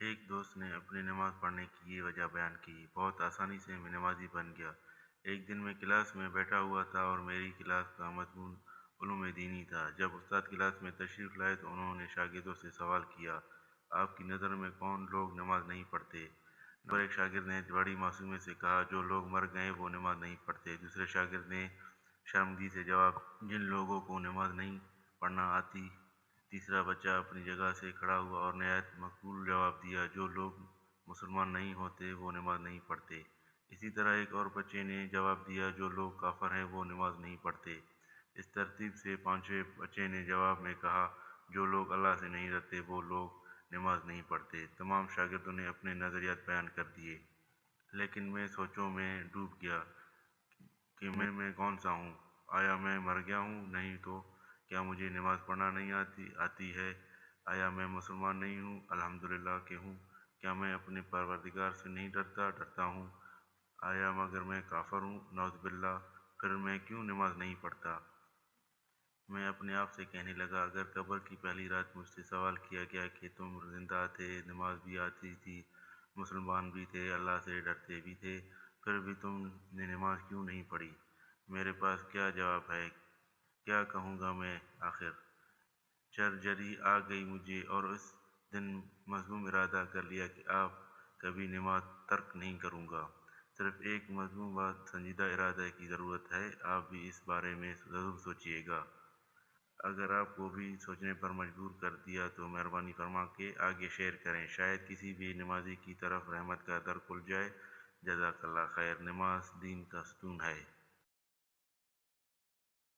ایک دوست نے اپنی نماز پڑھنے کی یہ وجہ بیان کی: بہت آسانی سے میں نمازی بن گیا۔ ایک دن میں کلاس میں بیٹھا ہوا تھا اور میری کلاس کا مضمون علوم دینی تھا۔ جب استاد کلاس میں تشریف لائے تو انہوں نے شاگردوں سے سوال کیا: آپ کی نظر میں کون لوگ نماز نہیں پڑھتے؟ نمبر ایک شاگرد نے بڑی معصومیت سے کہا: جو لوگ مر گئے وہ نماز نہیں پڑھتے۔ دوسرے شاگرد نے شرمندگی سے جواب: جن لوگوں کو نماز نہیں پڑھنا آتی۔ تیسرا بچہ اپنی جگہ سے کھڑا ہوا اور نہایت مقبول جواب دیا: جو لوگ مسلمان نہیں ہوتے وہ نماز نہیں پڑھتے۔ اسی طرح ایک اور بچے نے جواب دیا: جو لوگ کافر ہیں وہ نماز نہیں پڑھتے۔ اس ترتیب سے پانچویں بچے نے جواب میں کہا: جو لوگ اللہ سے نہیں ڈرتے وہ لوگ نماز نہیں پڑھتے۔ تمام شاگردوں نے اپنے نظریات بیان کر دیے، لیکن میں سوچوں میں ڈوب گیا کہ میں کون سا ہوں؟ آیا میں مر گیا ہوں؟ نہیں تو کیا مجھے نماز پڑھنا نہیں آتی ہے؟ آیا میں مسلمان نہیں ہوں؟ الحمدللہ کہ ہوں۔ کیا میں اپنے پروردگار سے نہیں ڈرتا ہوں؟ آیا مگر میں کافر ہوں؟ نعوذ باللہ، پھر میں کیوں نماز نہیں پڑھتا؟ میں اپنے آپ سے کہنے لگا: اگر قبر کی پہلی رات مجھ سے سوال کیا گیا کہ تم زندہ تھے، نماز بھی آتی تھی، مسلمان بھی تھے، اللہ سے ڈرتے بھی تھے، پھر بھی تم نے نماز کیوں نہیں پڑھی؟ میرے پاس کیا جواب ہے؟ کیا کہوں گا میں آخر؟ جرجری آ گئی مجھے اور اس دن مصموم ارادہ کر لیا کہ اب کبھی نماز ترک نہیں کروں گا۔ صرف ایک مضمون و سنجیدہ ارادے کی ضرورت ہے۔ آپ بھی اس بارے میں ضرور سوچیے گا۔ اگر آپ کو بھی سوچنے پر مجبور کر دیا تو مہربانی فرما کے آگے شیئر کریں، شاید کسی بھی نمازی کی طرف رحمت کا در کھل جائے۔ جزاک اللہ خیر۔ نماز دین کا ستون ہے۔